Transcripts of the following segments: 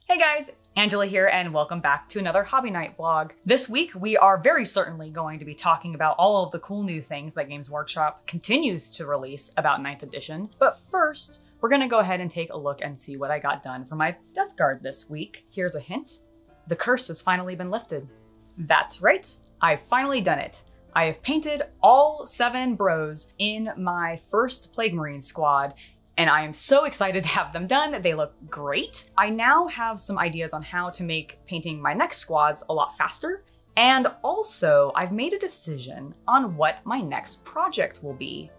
Hey guys, Angela here and welcome back to another Hobby Night vlog. This week we are very certainly going to be talking about all of the cool new things that Games Workshop continues to release about 9th edition. But first, we're gonna go ahead and take a look and see what I got done for my Death Guard this week. Here's a hint. The curse has finally been lifted. That's right, I've finally done it. I have painted all 7 bros in my first Plague Marine squad, and I am so excited to have them done. They look great. I now have some ideas on how to make painting my next squads a lot faster. And also, I've made a decision on what my next project will be.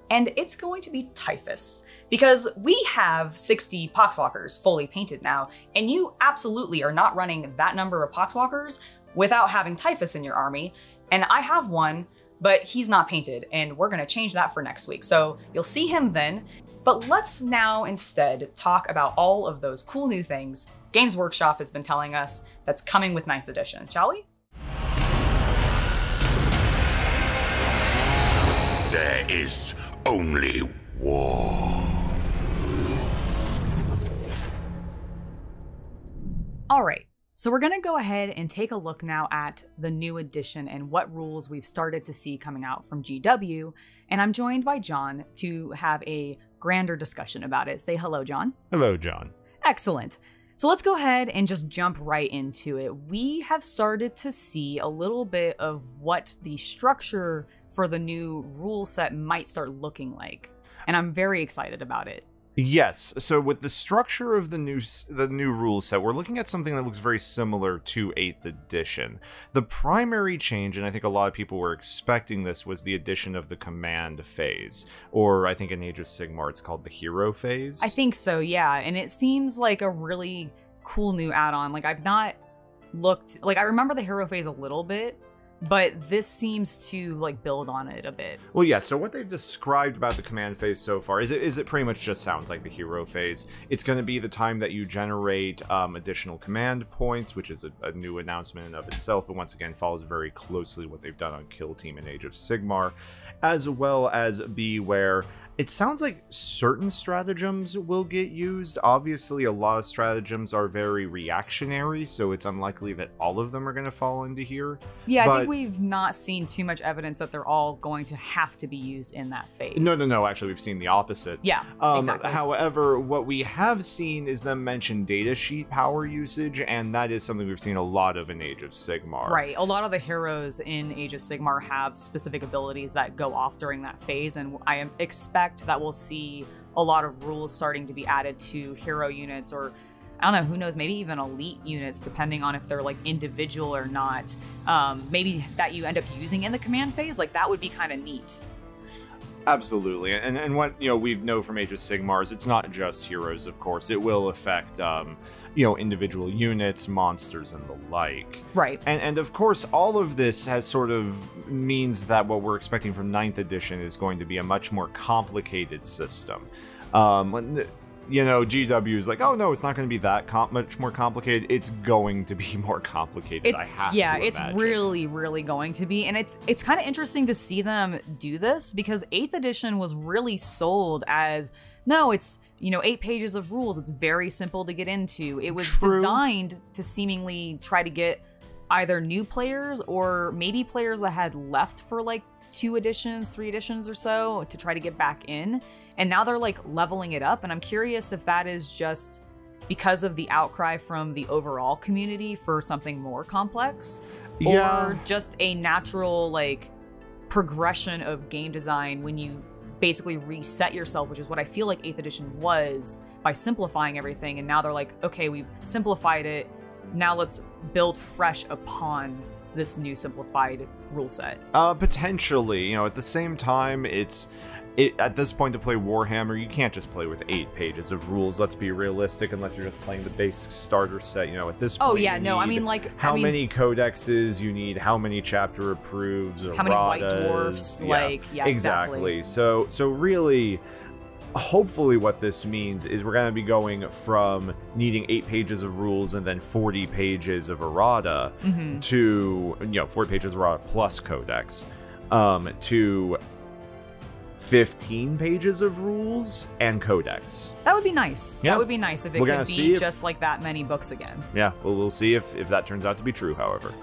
And it's going to be Typhus, because we have 60 Poxwalkers fully painted now, and you absolutely are not running that number of Poxwalkers without having Typhus in your army. And I have one, but he's not painted, and we're gonna change that for next week. So you'll see him then. But let's now instead talk about all of those cool new things Games Workshop has been telling us that's coming with 9th edition, shall we? There is only war. All right, so we're gonna go ahead and take a look now at the new edition and what rules we've started to see coming out from GW. And I'm joined by John to have a grander discussion about it. Say hello, John. Hello, John. Excellent. So let's go ahead and just jump right into it. We have started to see a little bit of what the structure for the new rule set might start looking like, and I'm very excited about it. Yes, so with the structure of the new rule set, we're looking at something that looks very similar to 8th edition. The primary change, and I think a lot of people were expecting this, was the addition of the command phase, or I think in Age of Sigmar it's called the hero phase. I think so, yeah, and it seems like a really cool new add-on. Like, I've not looked, like, I remember the hero phase a little bit, but this seems to like build on it a bit. Well, yeah, so what they've described about the command phase so far is it pretty much just sounds like the hero phase. It's going to be the time that you generate additional command points, which is a new announcement in of itself, but once again follows very closely what they've done on Kill Team and Age of Sigmar, as well as be where it sounds like certain stratagems will get used. Obviously, a lot of stratagems are very reactionary, so it's unlikely that all of them are going to fall into here. Yeah, I think we've not seen too much evidence that they're all going to have to be used in that phase. No, actually, we've seen the opposite. Yeah, exactly. However, what we have seen is them mention datasheet power usage, and that is something we've seen a lot of in Age of Sigmar. Right, a lot of the heroes in Age of Sigmar have specific abilities that go off during that phase, and I expect that we'll see a lot of rules starting to be added to hero units, or I don't know, who knows, maybe even elite units, depending on if they're like individual or not. Maybe that you end up using in the command phase, like that would be kind of neat. Absolutely, and what we know from Age of Sigmar is it's not just heroes, of course. It will affect individual units, monsters, and the like. Right. And of course, all of this has sort of means that what we're expecting from 9th edition is going to be a much more complicated system. GW is like, oh no, it's not going to be that much more complicated. It's going to be more complicated. It's really, really going to be. And it's kind of interesting to see them do this, because 8th edition was really sold as, no, it's 8 pages of rules. It's very simple to get into. It was designed to seemingly try to get either new players or maybe players that had left for like 2 editions, 3 editions or so to try to get back in. And now they're like leveling it up. And I'm curious if that is just because of the outcry from the overall community for something more complex, or just a natural like progression of game design when you basically reset yourself, which is what I feel like 8th edition was, by simplifying everything. And now they're like, okay, we've simplified it. Now let's build fresh upon this new simplified rule set. Potentially, at the same time, at this point to play Warhammer, you can't just play with 8 pages of rules. Let's be realistic, unless you're just playing the basic starter set. At this point, how many codexes you need, how many chapter approves, how many white dwarfs, exactly. So really, hopefully what this means is we're going to be going from needing 8 pages of rules and then 40 pages of errata to 40 pages of errata plus codex, to 15 pages of rules and codex. That would be nice. Yeah. That would be nice if it could be just like that many books again. Yeah, well, we'll see if that turns out to be true, however.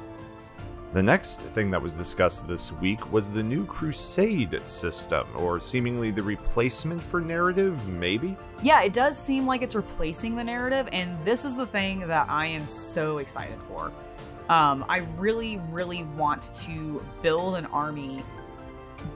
The next thing that was discussed this week was the new Crusade system, or seemingly the replacement for narrative, maybe? Yeah, it does seem like it's replacing the narrative, and this is the thing that I am so excited for. I really, really want to build an army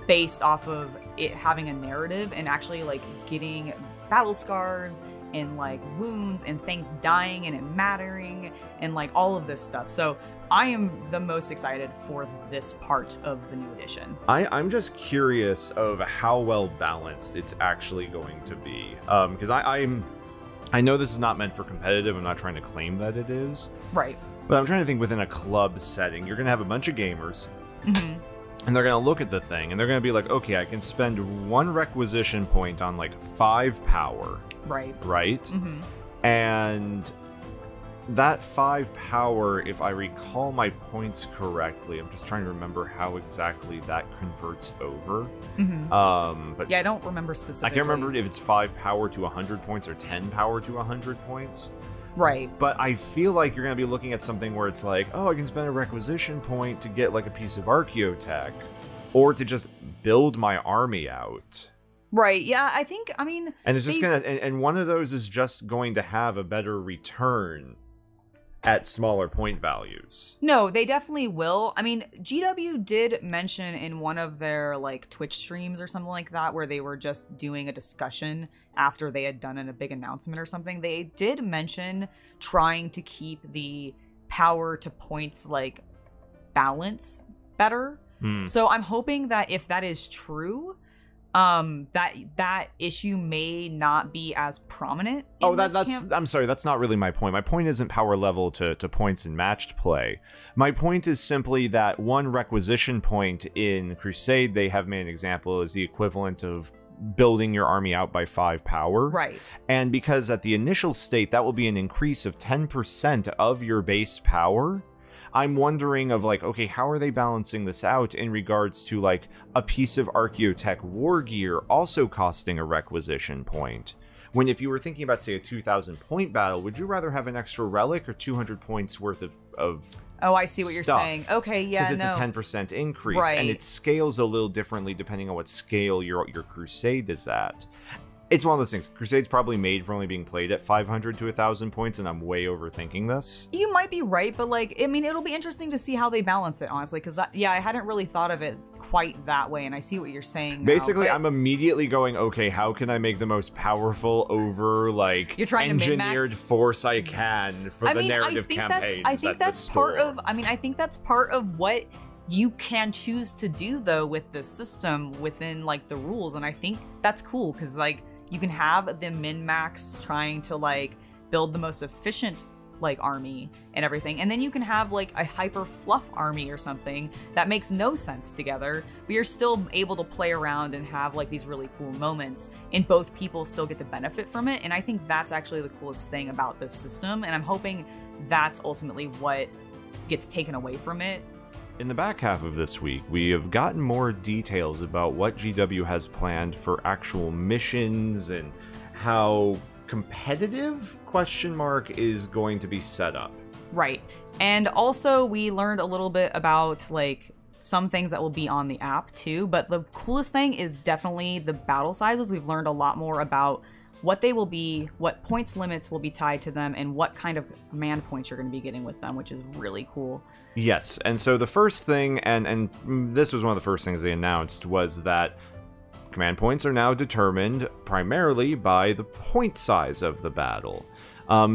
based off of it having a narrative and actually like getting battle scars and like wounds and things dying and it mattering and like all of this stuff. So I am the most excited for this part of the new edition. I'm just curious of how well balanced it's actually going to be. Because I know this is not meant for competitive. I'm not trying to claim that it is. Right. But I'm trying to think within a club setting, you're going to have a bunch of gamers. Mm-hmm. And they're going to look at the thing, and they're going to be like, okay, I can spend 1 requisition point on, like, 5 power. Right. Right? Mm-hmm. And that 5 power, if I recall my points correctly, I'm just trying to remember how exactly that converts over. Mm-hmm. But yeah, I don't remember specifically. I can't remember if it's 5 power to 100 points or 10 power to 100 points. Right. But I feel like you're going to be looking at something where it's like, oh, I can spend a requisition point to get like a piece of archaeotech, or to just build my army out. Right. Yeah, I mean... And it's just going to... And one of those is just going to have a better return at smaller point values. No, they definitely will. I mean, GW did mention in one of their like Twitch streams or something like that, where they were just doing a discussion after they had done a big announcement or something. They did mention trying to keep the power to points like balance better. So I'm hoping that if that is true, that issue may not be as prominent. I'm sorry, that's not really my point. My point isn't power level to points in matched play. My point is simply that 1 requisition point in Crusade, they have made an example, is the equivalent of building your army out by 5 power. Right. And because at the initial state, that will be an increase of 10% of your base power. I'm wondering of like, okay, how are they balancing this out in regards to like a piece of archaeotech war gear also costing a requisition point? When if you were thinking about, say, a 2,000 point battle, would you rather have an extra relic or 200 points worth of Oh, I see what you're stuff? saying. Okay, yeah, Because it's a 10% increase, Right. and it scales a little differently depending on what scale your Crusade is at. It's one of those things. Crusade's probably made for only being played at 500 to 1,000 points, and I'm way overthinking this. You might be right, but like, I mean, it'll be interesting to see how they balance it, honestly, because yeah, I hadn't really thought of it quite that way, and I see what you're saying now, Basically, but I'm immediately going, okay, how can I make the most powerful over, like, You're trying to engineered min-max? force I can for the narrative campaigns I think at that's the part store. of, I mean, I think that's part of what you can choose to do, though, with this system within, like, the rules, and I think that's cool, because, like, you can have the min-max trying to, like, build the most efficient, like, army and everything. And then you can have, like, a hyper-fluff army or something that makes no sense together, but you're still able to play around and have, like, these really cool moments, and both people still get to benefit from it. And I think that's actually the coolest thing about this system, and I'm hoping that's ultimately what gets taken away from it. In the back half of this week, we have gotten more details about what GW has planned for actual missions and how competitive is going to be set up. Right. And also we learned a little bit about like some things that will be on the app too, but the coolest thing is definitely the battle sizes. We've learned a lot more about what they will be, what points limits will be tied to them, and what kind of command points you're going to be getting with them, which is really cool. Yes, and so the first thing, and this was one of the first things they announced, was that command points are now determined primarily by the point size of the battle.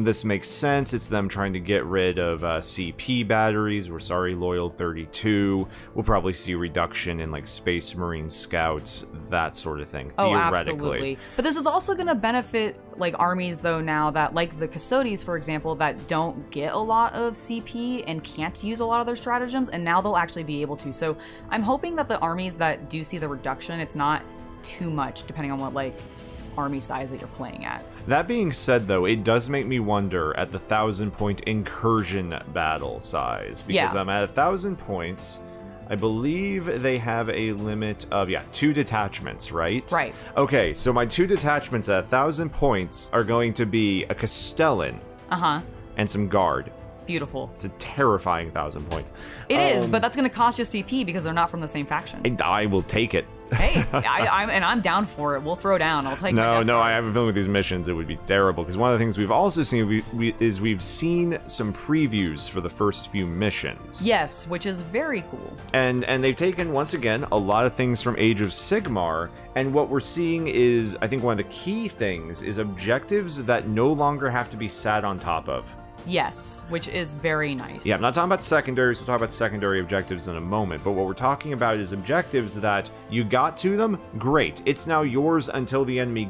This makes sense. It's them trying to get rid of CP batteries. We're sorry, Loyal 32. We'll probably see a reduction in like Space Marine Scouts, that sort of thing, Oh, theoretically. absolutely. But this is also going to benefit like armies though now that like the Custodes, for example, that don't get a lot of CP and can't use a lot of their stratagems, and now they'll actually be able to. So I'm hoping that the armies that do see the reduction, it's not too much depending on what like army size that you're playing at. That being said, though, it does make me wonder at the 1,000-point incursion battle size, because Yeah. I'm at 1,000 points. I believe they have a limit of, 2 detachments, right? Right. Okay, so my 2 detachments at 1,000 points are going to be a Castellan. And some Guard. Beautiful. It's a terrifying 1,000 points. It is, but that's going to cost you CP because they're not from the same faction. And I will take it. Hey, I'm down for it. We'll throw down. I'll take. No, I have a feeling with these missions it would be terrible because one of the things we've also seen we've seen some previews for the first few missions. Yes, which is very cool. And they've taken once again a lot of things from Age of Sigmar, and what we're seeing is, I think one of the key things is objectives that no longer have to be sat on top of. Yes, which is very nice. Yeah, I'm not talking about secondaries, we'll talk about secondary objectives in a moment, but what we're talking about is objectives that you got to them, great. It's now yours until the enemy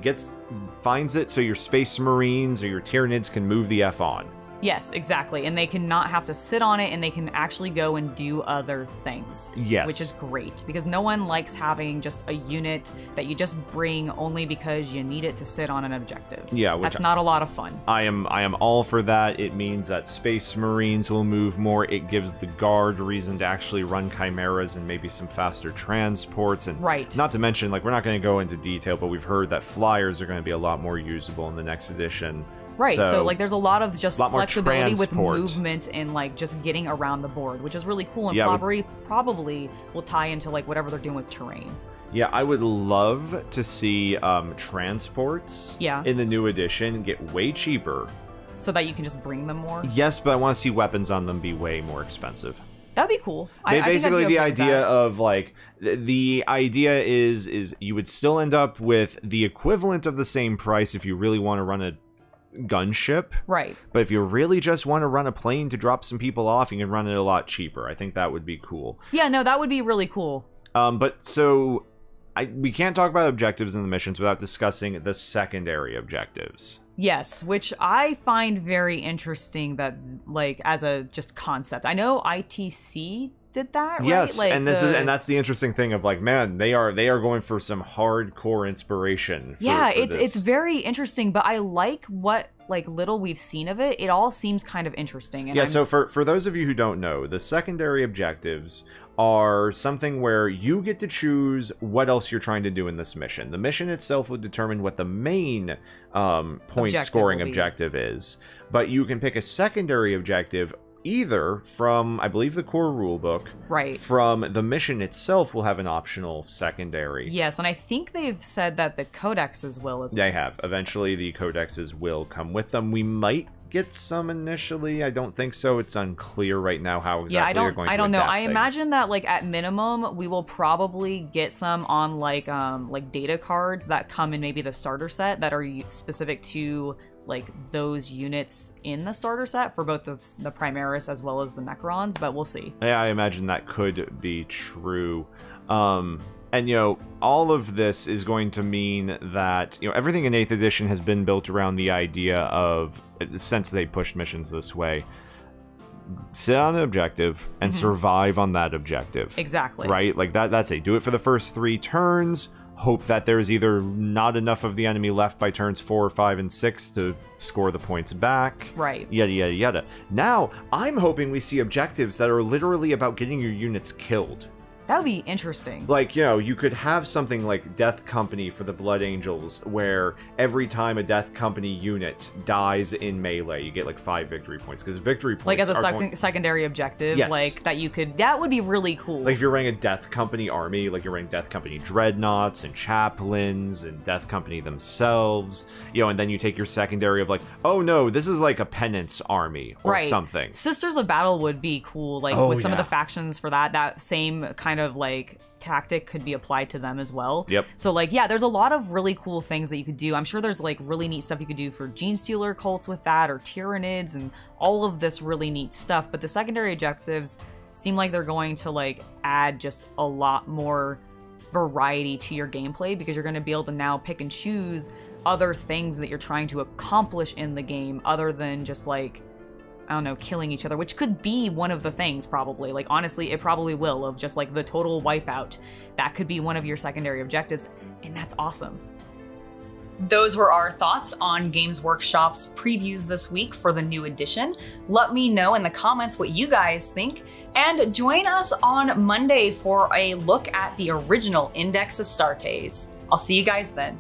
finds it, so your Space Marines or your Tyranids can move the F on. Yes, exactly. And they can not have to sit on it, and they can actually go and do other things. Yes. Which is great, because no one likes having just a unit that you just bring only because you need it to sit on an objective. Yeah, that's not a lot of fun. I am all for that. It means that Space Marines will move more. It gives the Guard reason to actually run Chimeras and maybe some faster transports. And right. Not to mention, like, we're not going to go into detail, but we've heard that Flyers are going to be a lot more usable in the next edition. Right, so like there's a lot of just flexibility with transport. movement and like just getting around the board, which is really cool, and probably will tie into like whatever they're doing with terrain. Yeah, I would love to see transports in the new edition get way cheaper. So that you can just bring them more? Yes, but I want to see weapons on them be way more expensive. That'd be cool. Basically, the idea of like the idea is you would still end up with the equivalent of the same price if you really want to run a gunship. Right. But if you really just want to run a plane to drop some people off, you can run it a lot cheaper. I think that would be cool. Yeah, no, that would be really cool. But so we can't talk about objectives in the missions without discussing the secondary objectives. Yes, which I find very interesting that, like, as a just concept. I know ITC did that, right? Yes, like and that's the interesting thing of like, man, they are going for some hardcore inspiration. It's very interesting, but I like what like little we've seen of it. It all seems kind of interesting. And so for those of you who don't know, the secondary objectives are something where you get to choose what else you're trying to do in this mission. The mission itself will determine what the main point scoring objective is, but you can pick a secondary objective either from, I believe, the core rulebook, right? From the mission itself will have an optional secondary. Yes, and I think they've said that the codexes will as well. They have. Eventually, the codexes will come with them. We might get some initially. I don't think so. It's unclear right now how exactly they're going to I don't know. adapt I things. imagine that like at minimum we will probably get some on like data cards that come in maybe the starter set that are specific to like those units in the starter set for both the Primaris as well as the Necrons, but we'll see. Yeah, I imagine that could be true. And, you know, all of this is going to mean that, you know, everything in 8th edition has been built around the idea of, since they pushed missions this way, sit on an objective and survive on that objective. Exactly. Right? Like, that's it. Do it for the first 3 turns. Hope that there's either not enough of the enemy left by turns 4, 5, and 6 to score the points back. Right. Yada, yada, yada. Now, I'm hoping we see objectives that are literally about getting your units killed. That would be interesting. Like, you know, you could have something like Death Company for the Blood Angels, where every time a Death Company unit dies in melee, you get like 5 victory points. Because victory points like as a secondary objective, yes. like that you could, that would be really cool. Like if you're running a Death Company army, like you're running Death Company Dreadnoughts and Chaplains and Death Company themselves, you know, and then you take your secondary of like, oh no, this is like a Penance army or something. Sisters of Battle would be cool, like with some of the factions for that same kind of like tactic could be applied to them as well. Yep. So like, yeah, there's a lot of really cool things that you could do. I'm sure there's like really neat stuff you could do for Gene Stealer cults with that, or Tyranids, and all of this really neat stuff. But the secondary objectives seem like they're going to like add just a lot more variety to your gameplay, because you're going to be able to now pick and choose other things that you're trying to accomplish in the game other than just like, I don't know, killing each other, which could be one of the things probably. Like, honestly, it probably will, of just like the total wipeout. That could be one of your secondary objectives, and that's awesome. Those were our thoughts on Games Workshop's previews this week for the new edition. Let me know in the comments what you guys think, and join us on Monday for a look at the original Index Astartes. I'll see you guys then.